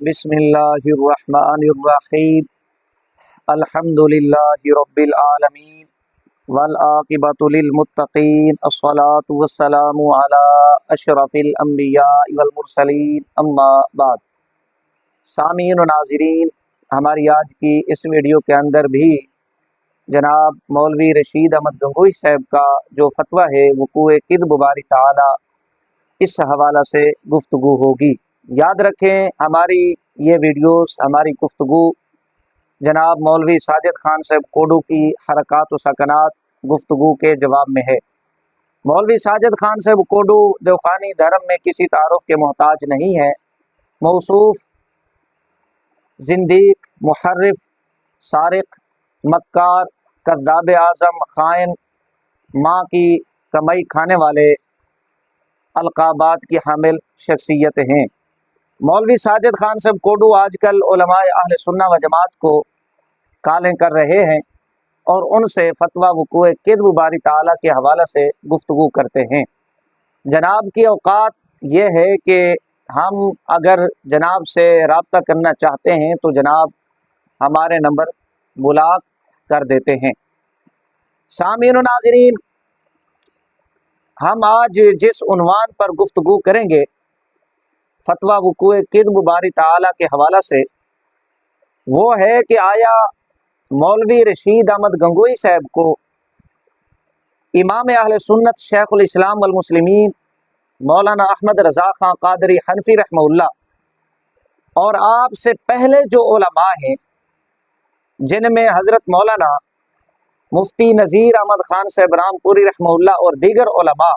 बिस्मिल्लाहिर्रहमानिर्रहीम अल्हम्दुलिल्लाहि रब्बिल आलमीन वल्आक़िबतु लिलमुत्तक़ीन अस्सलातु वस्सलामु अला अशरफिल अंबिया वल मुरसलीन अम्मा बाद। सामीन व नाज़रीन, हमारी आज की इस वीडियो के अंदर भी जनाब मौलवी रशीद अहमद गंगोही साहब का जो फतवा है वक़ूए किज़्ब बारी ताला, इस हवाला से गुफ्तगू होगी। याद रखें, हमारी ये वीडियोस, हमारी गुफ्तगू जनाब मौलवी साजिद खान साहब कोडू की हरकात व सकनात गुफ्तगू के जवाब में है। मौलवी साजिद खान साहब कोडू देवखानी धर्म में किसी तारुफ के मोहताज नहीं है। मौसूफ जिंदीक, मुहर्रिफ, सारिक, मक्कार, कद्दाब आज़म, खाइन, माँ की कमाई खाने वाले अलकाबात की हामिल शख्सियत हैं। मौलवी साजिद खान साहब कोडू आजकल उलमाए अहले सुन्ना व जमात को कालें कर रहे हैं और उनसे फतवा वक़ूए किज़्ब बारी ताला के हवाला से गुफ्तगू करते हैं। जनाब की औकात ये है कि हम अगर जनाब से रब्ता करना चाहते हैं तो जनाब हमारे नंबर ब्लॉक कर देते हैं। सामीन व नाज़रीन, हम आज जिस उन्वान पर गुफ्तगू करेंगे फतवा वक़ूए किज़्ब बारी ताला के हवाला से, वो है कि आया मौलवी रशीद अहमद गंगोही साहब को इमाम अहले सुन्नत शेखुल इस्लाम वल मुस्लिमीन मौलाना अहमद रज़ा खां क़ादरी हनफी रहमहुल्लाह और आपसे पहले जो उलमा हैं, जिनमें हज़रत मौलाना मुफ्ती नज़ीर अहमद खान साहब रामपुरी रहमहुल्लाह और दीगर उलमा,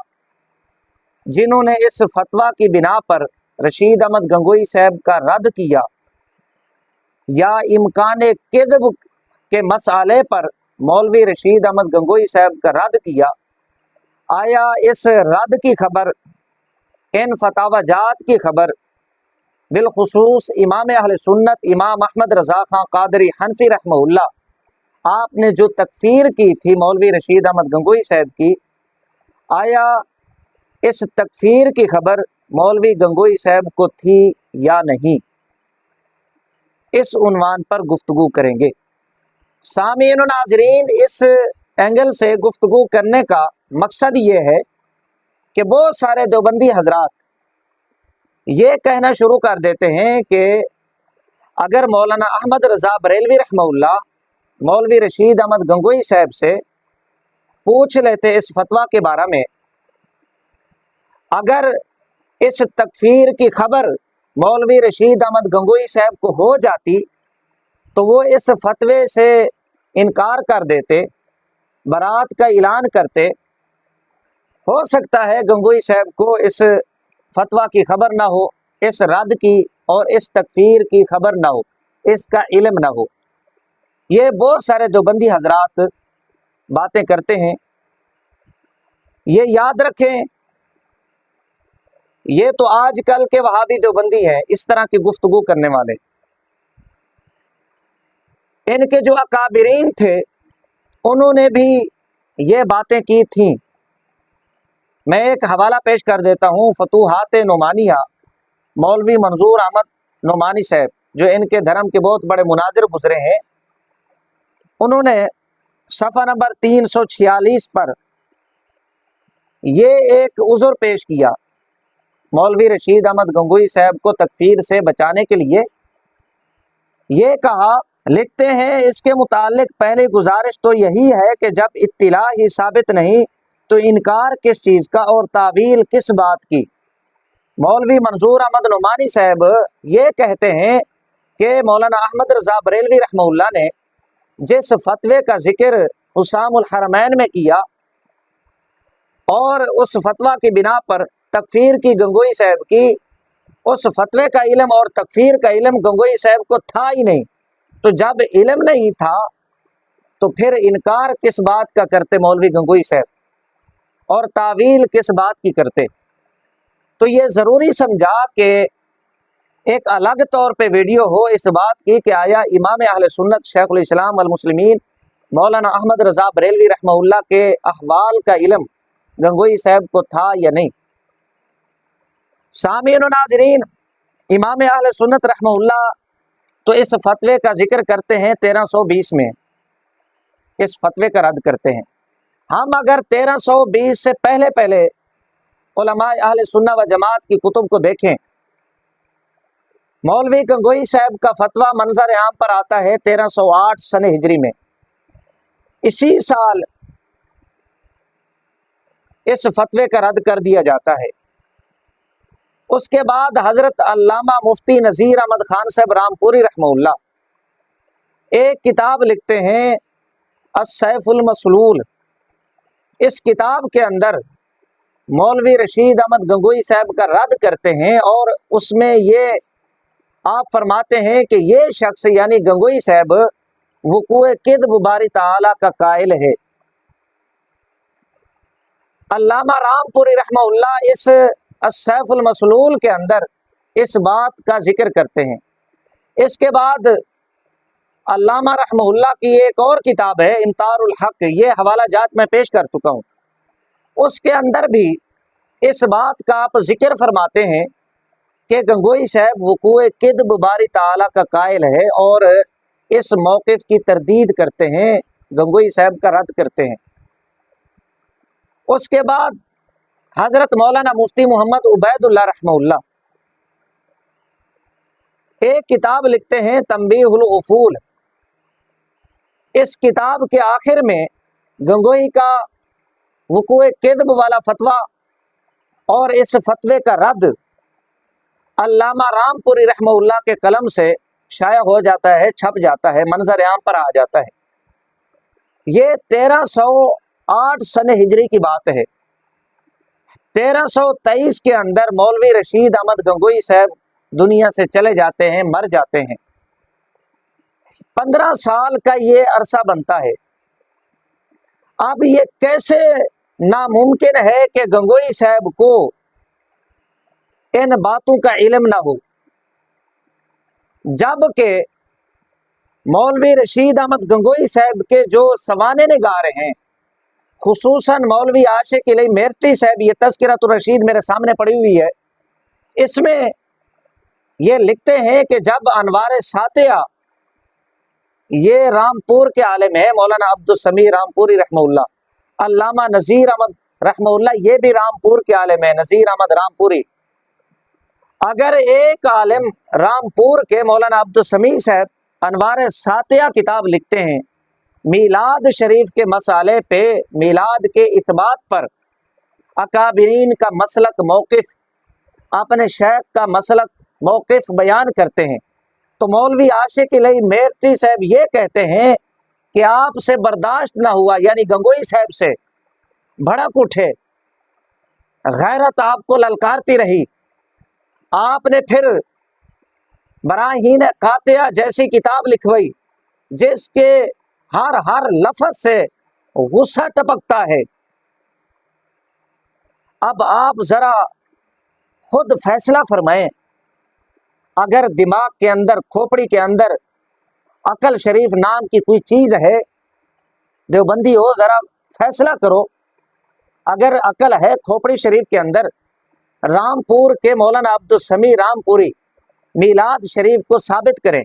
जिन्होंने इस फतवा की बिना पर रशीद अहमद गंगोही साहब का रद्द किया या इम्कान किज़्ब के मसाले पर मौलवी रशीद अहमद गंगोही साहब का रद्द किया, आया इस रद्द की खबर, इन फतावाजात की खबर बिलखुसूस इमाम अहले सुन्नत इमाम अहमद रज़ा खां क़ादरी हनफी रहमहुल्लाह आपने जो तकफीर की थी मौलवी रशीद अहमद गंगोही साहब की, आया इस तकफीर की खबर मौलवी गंगोही साहब को थी या नहीं, इस उन्वान पर गुफ्तगू करेंगे। सामीन व नाज़रीन, इस एंगल से गुफ्तगू करने का मकसद ये है कि बहुत सारे देवबंदी हजरात ये कहना शुरू कर देते हैं कि अगर मौलाना अहमद रज़ा बरेलवी रहमहुल्लाह मौलवी रशीद अहमद गंगोही साहब से पूछ लेते इस फतवा के बारे में, अगर इस तकफीर की खबर मौलवी रशीद अहमद गंगोही साहब को हो जाती तो वो इस फतवे से इनकार कर देते, बरात का ऐलान करते। हो सकता है गंगोही साहब को इस फतवा की खबर ना हो, इस रद्द की और इस तकफीर की खबर ना हो, इसका इल्म ना हो। ये बहुत सारे देवबंदी हजरात बातें करते हैं। ये याद रखें, ये तो आजकल के वहाबी देवबंदी हैं, इस तरह की गुफ्तगू करने वाले। इनके जो अकाबिरीन थे उन्होंने भी ये बातें की थीं। मैं एक हवाला पेश कर देता हूँ, फतूहात नुमानिया मौलवी मंजूर अहमद नुमानी साहब, जो इनके धर्म के बहुत बड़े मुनाजिर गुजरे हैं। उन्होंने सफ़ा नंबर 346 पर ये एक उज़्र पेश किया मौलवी रशीद अहमद गंगोही साहब को तकफीर से बचाने के लिए। ये कहा, लिखते हैं, इसके मुतालिक पहली गुजारिश तो यही है कि जब इत्तिला ही साबित नहीं तो इनकार किस चीज़ का और तावील किस बात की। मौलवी मंजूर अहमद नुमानी साहब ये कहते हैं कि मौलाना अहमद रज़ा बरेलवी रहमहुल्लाह ने जिस फतवे का जिक्र हुसामुल हरमैन में किया और उस फतवा की बिना पर तकफीर की गंगोही साहब की, उस फतवे का इल्म और तकफीर का इल्म गंगोही साहब को था ही नहीं। तो जब इल्म नहीं था तो फिर इनकार किस बात का करते मौलवी गंगोही साहब, और तावील किस बात की करते। तो ये ज़रूरी समझा कि एक अलग तौर पे वीडियो हो इस बात की कि आया इमाम अहले सुन्नत शेखुल इस्लाम वल मुस्लिमीन मौलाना अहमद रज़ा बरेलवी रहमहुल्लाह के अहवाल का इल्म गंगोही साहब को था या नहीं। सामीन व नाज़रीन, इमाम अहले सुन्नत रहमहुल्लाह तो इस फतवे का जिक्र करते हैं 1320 में, इस फतवे का रद्द करते हैं। हम अगर 1320 से पहले पहले उलमा अहले सुन्ना व जमात की कुतुब को देखें, मौलवी गंगोई साहब का फतवा मंजर आम पर आता है 1308 सन हिजरी में। इसी साल इस फतवे का रद्द कर दिया जाता है। उसके बाद हजरत अल्लामा मुफ्ती नज़ीर अहमद खान साहब रामपुरी रहमहुल्लाह एक किताब लिखते हैं अस्सैफुल मसलूल। इस किताब के अंदर मौलवी रशीद अहमद गंगोई साहब का रद्द करते हैं और उसमें ये आप फरमाते हैं कि ये शख्स यानी गंगोई साहब वक़ूए किद्ब बारी ताला का कायल है। अल्लामा रामपुरी रहमहुल्लाह इस अस्सैफुल मसलूल के अंदर इस बात का जिक्र करते हैं। इसके बाद अल्लामा रहमहुल्लाह की एक और किताब है इम्तारुल हक, ये हवाला जात में पेश कर चुका हूँ। उसके अंदर भी इस बात का आप जिक्र फरमाते हैं कि गंगोई साहब वक़ूए किद्ब बारी ताला का कायल है और इस मौक़िफ़ की तरदीद करते हैं, गंगोई साहब का रद्द करते हैं। उसके बाद हज़रत मौलाना मुफ्ती मोहम्मद उबैदुल्लाह रहमहुल्लाह एक किताब लिखते हैं तंबीहुल उफूल। इस किताब के आखिर में गंगोई का वक़ूए किद्ब वाला फतवा और इस फतवे का रद्द अल्लामा रामपुरी रहमहुल्लाह के कलम से शाया हो जाता है, छप जाता है, मंजर आम पर आ जाता है। ये 1308 सन हिजरी की बात है। 1323 के अंदर मौलवी रशीद अहमद गंगोई साहब दुनिया से चले जाते हैं, मर जाते हैं। 15 साल का ये अरसा बनता है। अब ये कैसे नामुमकिन है कि गंगोई साहब को इन बातों का इल्म ना हो, जबकि मौलवी रशीद अहमद गंगोई साहब के जो सवाने निगार हैं, खुसूसन मौलवी आशिक इलही मेरठी साहब, ये तज़किरतुर रशीद मेरे सामने पड़ी हुई है, इसमें ये लिखते हैं कि जब अनवार सातिया, ये रामपुर के आलिम है मौलाना अब्दुल समी रामपुरी रहमहुल्लाह, अल्लामा नज़ीर अहमद रहमहुल्लाह ये भी रामपुर के आलिम है, नज़ीर अहमद रामपुरी। अगर एक आलिम रामपुर के मौलाना अब्दुल समी साहब अनवार सातिया किताब लिखते हैं, मीलाद शरीफ के मसाले पे, मीलाद के इत्बात पर अकाबिरीन का मसलक मौक़िफ़, अपने शेख का मसलक मौक़िफ़ बयान करते हैं, तो मौलवी आशिक इलही मेरठी साहब ये कहते हैं कि आपसे बर्दाश्त ना हुआ, यानी गंगोई साहब से भड़क उठे, गैरत आपको ललकारती रही, आपने फिर बराहीन कातिया जैसी किताब लिखवाई जिसके हर लफ्ज़ से गुस्सा टपकता है। अब आप ज़रा खुद फैसला फरमाएं, अगर दिमाग के अंदर, खोपड़ी के अंदर अकल शरीफ नाम की कोई चीज़ है, देवबंदी हो, ज़रा फैसला करो। अगर अकल है खोपड़ी शरीफ के अंदर, रामपुर के मौलाना अब्दुल समी रामपुरी मीलाद शरीफ को साबित करें,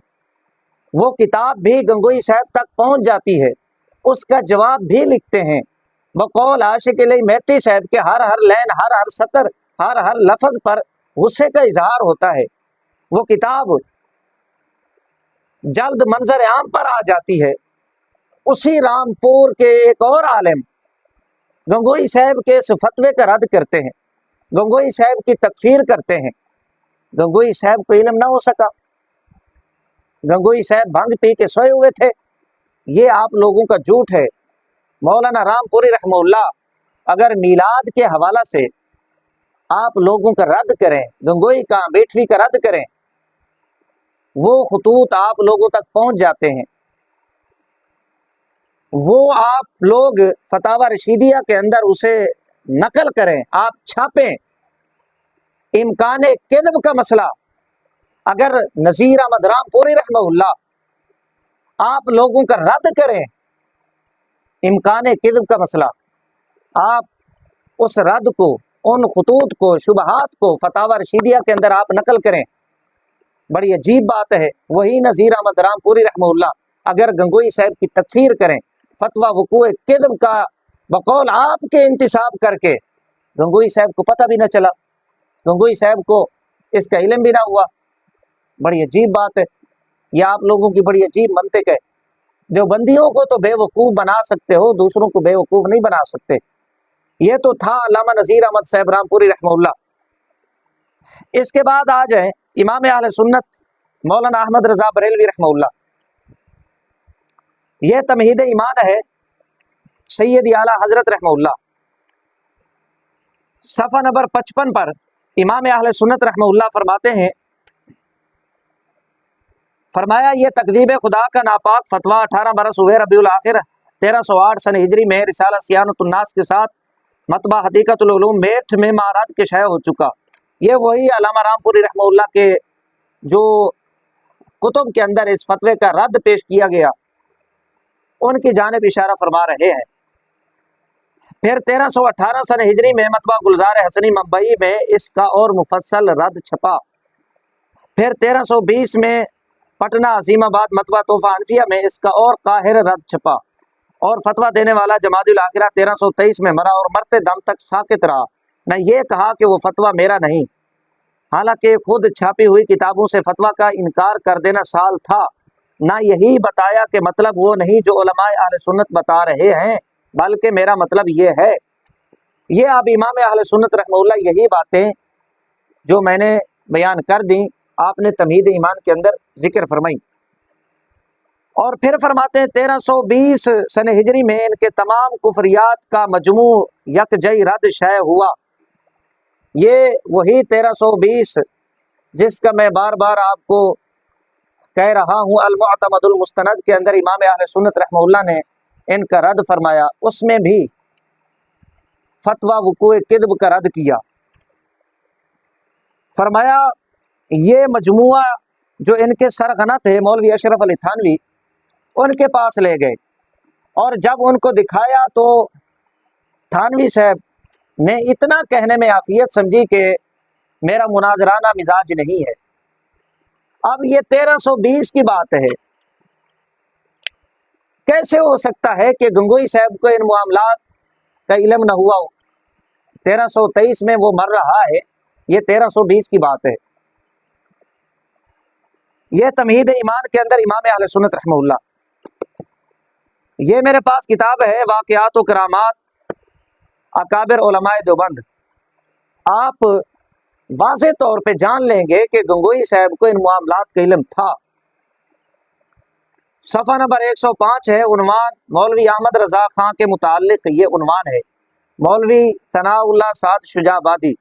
वो किताब भी गंगोई साहब तक पहुंच जाती है, उसका जवाब भी लिखते हैं। बकौल आशिक इलही मेरठी साहब के हर लाइन, हर सतर, हर लफ्ज़ पर गुस्से का इजहार होता है। वो किताब जल्द मंजर आम पर आ जाती है। उसी रामपुर के एक और आलिम गंगोई साहब के इस फतवे का रद्द करते हैं, गंगोई साहब की तकफीर करते हैं। गंगोई साहब को इल्म ना हो सका, गंगोई साहब भांग पी के सोए हुए थे, ये आप लोगों का झूठ है। मौलाना रामपुरी रहमहुल्लाह अगर मीलाद के हवाला से आप लोगों का रद्द करें, गंगोई का, बेटवी का रद्द करें, वो खतूत आप लोगों तक पहुंच जाते हैं। वो आप लोग फतावा रशीदिया के अंदर उसे नकल करें, आप छापें। इम्कान किद्ब का मसला अगर नज़ीर अहमद रामपुरी रहमहुल्लाह आप लोगों का रद्द करें, इम्कान किद्ब का मसला, आप उस रद्द को, उन खतूत को, शुबहात को फतावा रशीदिया के अंदर आप नकल करें, बड़ी अजीब बात है, वही नज़ीर अहमद रामपुरी रहमहुल्लाह अगर गंगोई साहब की तकफीर करें, फतवा वक़ूए किज़्ब का बकौल आपके इंतिसाब करके, गंगोई साहब को पता भी न चला, गंगोई साहब को इसका इल्म भी ना हुआ। बड़ी अजीब बात है, यह आप लोगों की बड़ी अजीब मंतिक है। देवबंदियों को तो बेवकूफ़ बना सकते हो, दूसरों को बेवकूफ़ नहीं बना सकते। ये तो था अल्लामा नज़ीर अहमद साहब रामपुरी रहमहुल्लाह। इसके बाद आ जाए इमाम अहले सुन्नत मौलाना अहमद रज़ा बरेलवी रहमहुल्लाह। यह तमहीद ईमान है सैयद आला हज़रत रहमहुल्लाह। सफ़ा नंबर 55 पर इमाम अहले सुन्नत रहमहुल्लाह फरमाते हैं, फरमाया ये तकज़ीब खुदा का नापाक फतवा 18 बरस हुए रबीउल आखिर 1308 सन हिजरी में रिसाला सियानतुन्नास के साथ मतबा हकीकतुल उलूम मेठ में महाराज के शाये हो चुका। ये वही अल्लामा रामपुरी रहमहुल्लाह के जो कुतुब के अंदर इस फतवे का रद्द पेश किया गया, उनकी जानिब इशारा फरमा रहे हैं। फिर 1318 सन हिजरी में मतबा गुलजार हसनी मुंबई में इसका और मुफस्सल रद्द छपा। फिर 1320 में पटना अजीमाबाद मतबा तोहफा अनफिया में इसका और काहिर रद्द छपा। और फतवा देने वाला जमादुल आखिरा 1323 में मरा और मरते दम तक साकित रहा। न ये कहा कि वो फतवा मेरा नहीं, हालांकि खुद छापी हुई किताबों से फतवा का इनकार कर देना साल था। ना यही बताया कि मतलब वो नहीं जो उलमाए अहले सुन्नत बता रहे हैं, बल्कि मेरा मतलब ये है। ये अब इमाम अहले सुन्नत रहमहुल्लाह यही बातें जो मैंने बयान कर दी, आपने तमहीद ईमान के अंदर जिक्र फरमाई। और फिर फरमाते हैं 1320 सन हिजरी में इनके तमाम कुफरियात का मजमू यकजई रद्द शय हुआ। ये वही 1320 जिसका मैं बार बार आपको कह रहा हूँ, अल-मुअतमदुल मुस्तनद के अंदर इमाम अहले सुन्नत रहमहुल्लाह ने इनका रद्द फरमाया। उसमें भी फतवा वक़ूए किज़्ब का रद्द किया। फरमाया ये मजमुआ जो इनके सरगना थे मौलवी अशरफ अली थानवी, उनके पास ले गए और जब उनको दिखाया तो थानवी साहब ने इतना कहने में आफियत समझी कि मेरा मुनाजराना मिजाज नहीं है। अब ये 1320 की बात है, कैसे हो सकता है कि गंगोई साहब को इन मामलात का इल्म न हुआ हो? 1323 में वो मर रहा है, ये 1320 की बात है। ये तमहीद ईमान के अंदर इमाम अहले सुन्नत रहमहुल्लाह, ये मेरे पास किताब है वाक़ियात व करामात अकाबिर उलमाए देवबंद। आप वाज़े तौर पे जान लेंगे कि गंगोई साहब को इन मामलात का इल्म था। सफ़ा नंबर 105 है, उन्वान मौलवी अहमद रज़ा खां के मुताल्लिक़ ये उन्वान है, मौलवी सनाउल्लाह साद शुजाबादी।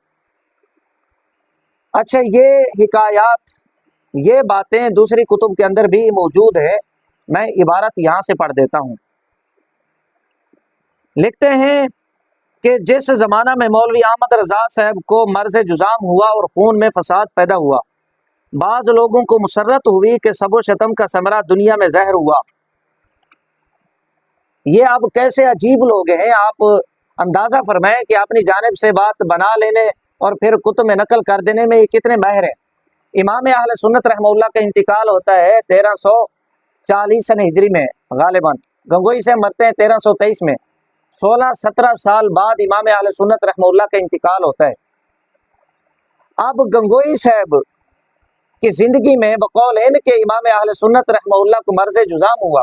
अच्छा, ये हिकायात, ये बातें दूसरी कुतुब के अंदर भी मौजूद है। मैं इबारत यहाँ से पढ़ देता हूँ। लिखते हैं कि जिस ज़माना में मौलवी अहमद रज़ा साहब को मर्ज़ जुज़ाम हुआ और खून में फसाद पैदा हुआ, बाज़ लोगों को मुसर्रत हुई कि सबो शतम का समरा दुनिया में ज़हर हुआ। ये अब कैसे अजीब लोग हैं, आप अंदाज़ा फरमाएं कि अपनी जानिब से बात बना लेने और फिर कुतुब में नकल कर देने में ये कितने माहिर हैं। इमाम अहले सुन्नत रहमहुल्लाह का इंतकाल होता है 1340 सन हिजरी में गालिबन। गंगोई से मरते हैं 1323 में। 16-17 साल बाद इमाम अहले सुन्नत रहमहुल्लाह का इंतकाल होता है। अब गंगोई साहब की ज़िंदगी में बकौल इनके इमाम अहले सुन्नत रहमहुल्लाह को मर्ज़ जुज़ाम हुआ।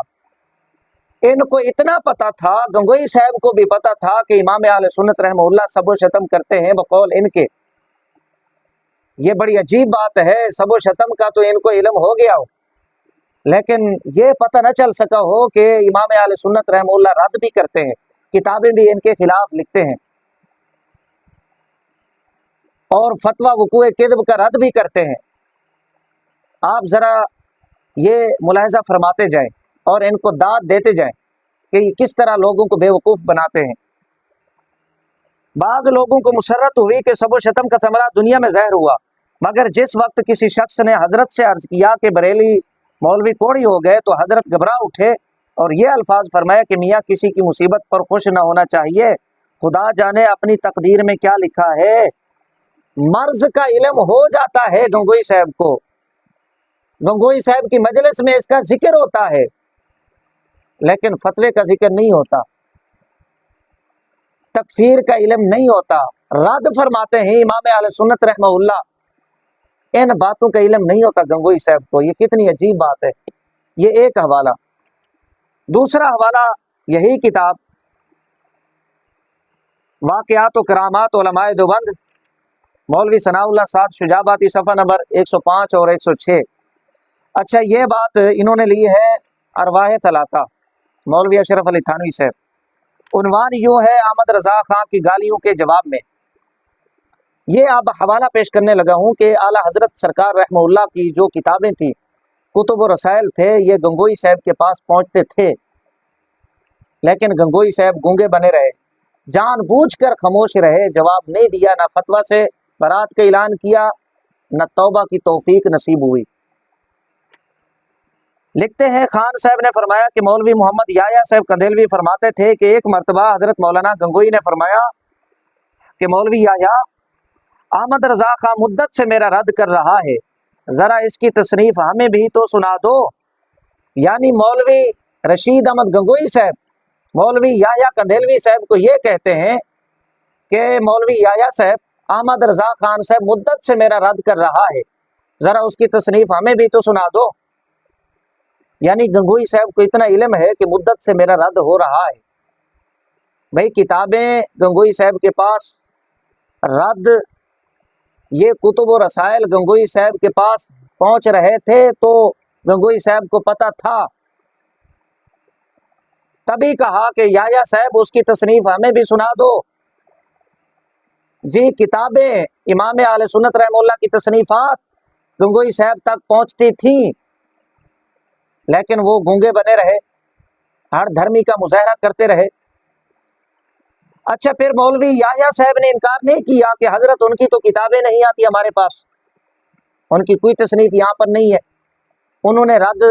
इनको इतना पता था, गंगोई साहब को भी पता था कि इमाम अहले सुन्नत रहमहुल्लाह सबो शतम करते हैं बकौल इनके। ये बड़ी अजीब बात है, सबो शतम का तो इनको इल्म हो गया हो, लेकिन ये पता न चल सका हो कि इमाम अहले सुन्नत रहमहुल्लाह रद्द भी करते हैं, किताबें भी इनके खिलाफ लिखते हैं और फतवा वक़ूए किज़्ब का रद्द भी करते हैं। आप ज़रा ये मुलाहिज़ा फरमाते जाएं और इनको दाद देते जाएं कि किस तरह लोगों को बेवकूफ़ बनाते हैं। बाज़ लोगों को मुसर्रत हुई कि सबो शतम का समरा दुनिया में ज़हर हुआ, मगर जिस वक्त किसी शख्स ने हज़रत से अर्ज़ किया कि बरेली मौलवी कोड़ी हो गए तो हज़रत घबरा उठे और ये अल्फाज फरमाया कि मियाँ किसी की मुसीबत पर खुश न होना चाहिए, खुदा जाने अपनी तकदीर में क्या लिखा है। मर्ज़ का इल्म हो जाता है गंगोई साहब को, गंगोई साहब की मजलिस में इसका जिक्र होता है, लेकिन फतवे का जिक्र नहीं होता, तकफीर का इल्म नहीं होता। रद्द फरमाते हैं इमाम अहले सुन्नत रहमहुल्लाह, इन बातों का इल्म नहीं होता गंगोई साहब को। ये कितनी अजीब बात है। ये एक हवाला। दूसरा हवाला यही किताब वाक़ियात व करामात उलमाए देवबंद, मौलवी सनाउल्लाह साद शुजाबाती, सफ़ा नंबर 105 और 106। अच्छा, ये बात इन्होंने ली है अरवाह तलाता, मौलवी अशरफ अली थानवी से। उन्वान यूँ है, अहमद रज़ा खां की गालियों के जवाब में। ये अब हवाला पेश करने लगा हूँ कि आला हज़रत सरकार रहमहुल्लाह की जो किताबें थी, कुतुब व रसाइल थे, ये गंगोई साहब के पास पहुँचते थे, लेकिन गंगोई साहब गूंगे बने रहे, जानबूझकर खामोश रहे, जवाब नहीं दिया, ना फतवा से बरात का ऐलान किया, न तौबा की तौफीक नसीब हुई। लिखते हैं, खान साहब ने फरमाया कि मौलवी मोहम्मद याया साहब कंदेलवी फरमाते थे कि एक मरतबा हज़रत मौलाना गंगोई ने फरमाया कि मौलवी याया, अहमद रज़ा खां मुद्दत से मेरा रद्द कर रहा है, ज़रा इसकी तसनीफ़ हमें भी तो सुना दो। यानी मौलवी रशीद अहमद गंगोई साहब मौलवी याया कंदेलवी साहब को ये कहते हैं कि मौलवी याया साहब, अहमद रज़ा खान साहब मुद्दत से मेरा रद्द कर रहा है, ज़रा उसकी तसनीफ़ हमें भी तो सुना दो। यानी गंगोई साहब को इतना इल्म है कि मुद्दत से मेरा रद्द हो रहा है। भाई, किताबें गंगोई साहब के पास, रद्द ये कुतुब व रसाइल गंगोई साहब के पास पहुंच रहे थे, तो गंगोई साहब को पता था, तभी कहा कि याया साहब उसकी तसनीफ़ हमें भी सुना दो। जी, किताबें इमाम अहले सुन्नत रहमहुल्लाह की तसनीफ़ात गंगोई साहब तक पहुंचती थीं, लेकिन वो गूंगे बने रहे, हर धर्मी का मुजाहरा करते रहे। अच्छा, फिर मौलवी याया साहब ने इनकार नहीं किया कि हजरत उनकी तो किताबें नहीं आती हमारे पास, उनकी कोई तसनीफ़ यहाँ पर नहीं है। उन्होंने रद्द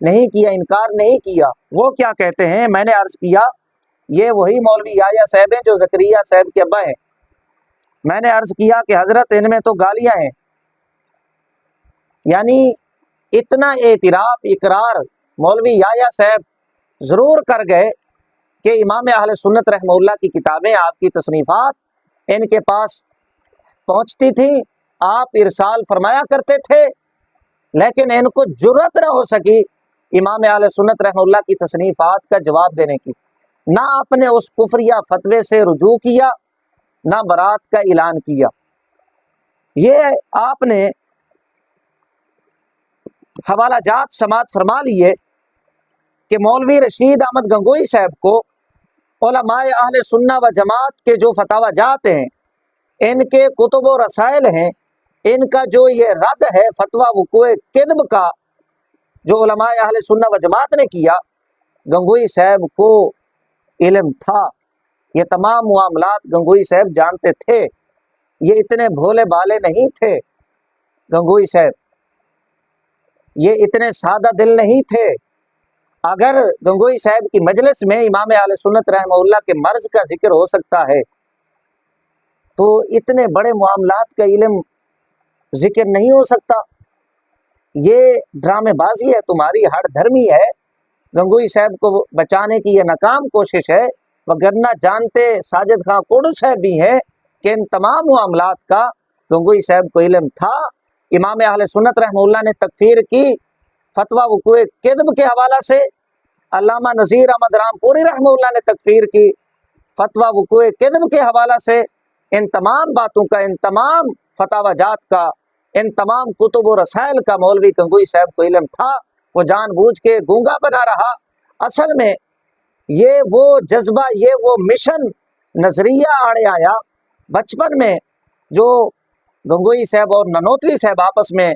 नहीं किया, इनकार नहीं किया। वो क्या कहते हैं, मैंने अर्ज़ किया, ये वही मौलवी याया साहब हैं जो ज़करिया साहब के अब्बा हैं। मैंने अर्ज़ किया कि हजरत इनमें तो गालियाँ हैं। यानी इतना एतराफ़, इकरार मौलवी याया साहब ज़रूर कर गए कि इमाम अहले सुन्नत रहमहुल्लाह की किताबें, आपकी तसनीफ़ात इनके पास पहुँचती थी, आप इरसाल फरमाया करते थे, लेकिन इनको जुर्रत न हो सकी इमाम अहले सुन्नत रहमहुल्लाह की तसनीफ़ात का जवाब देने की। ना आपने उस कुफरिया फतवे से रुजू किया, ना बरात का ऐलान किया। ये आपने हवाला जात समात फरमा लिए कि मौलवी रशीद अहमद गंगोई साहब को उलमाए अहले सुन्ना व जमात के जो फतावा जात हैं, इनके कुतुब व रसाइल हैं, इनका जो ये रद्द है फतवा वुक़ूए किद्ब का, जो उलमाए अहले सुन्ना व जमात ने किया, गंगोई साहब को इल्म था। ये तमाम मामलात गंगोई साहब जानते थे। ये इतने भोले भाले नहीं थे गंगोई साहब, ये इतने सादा दिल नहीं थे। अगर गंगोई साहब की मजलिस में इमाम अहले सुन्नत रहमहुल्लाह के मर्ज का जिक्र हो सकता है, तो इतने बड़े मामलात का इल्म जिक्र नहीं हो सकता। ये ड्रामेबाजी है तुम्हारी, हर धर्मी है। गंगोई साहब को बचाने की ये नाकाम कोशिश है, वगरना जानते साजिद खां कोडू साहब भी हैं कि इन तमाम मामलात का गंगोई साहब को इल्म था। इमाम अहले सुन्नत रहमहुल्लाह ने तकफीर की, फतवा वुक़ूए किद्ब के हवाला से अल्लामा नज़ीर अहमद रामपुरी रहमहुल्लाह ने तकफीर की, फतवा वुक़ूए किद्ब के हवाला से इन तमाम बातों का, इन तमाम फतावाजात का, इन तमाम कुतुब व रसाइल का मौलवी गंगोई साहब को इल्म था। वो जानबूझ के गूंगा बना रहा। असल में ये वो जज्बा, ये वो मिशन, नज़रिया आड़े आया बचपन में, जो गंगोई साहब और ननोतवी साहब आपस में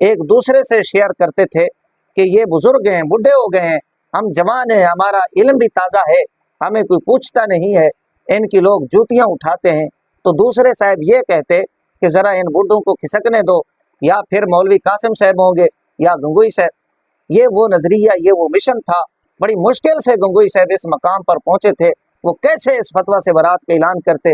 एक दूसरे से शेयर करते थे कि ये बुज़ुर्ग हैं, बूढ़े हो गए हैं, हम जवान हैं, हमारा इल्म भी ताज़ा है, हमें कोई पूछता नहीं है, इनकी लोग जूतियाँ उठाते हैं। तो दूसरे साहब ये कहते कि ज़रा इन बूढ़ों को खिसकने दो, या फिर मौलवी कासिम साहब होंगे या गंगोई साहब। ये वो नज़रिया, ये वो मिशन था। बड़ी मुश्किल से गंगोई साहब इस मकाम पर पहुँचे थे। वो कैसे इस फतवा से बरात का ऐलान करते,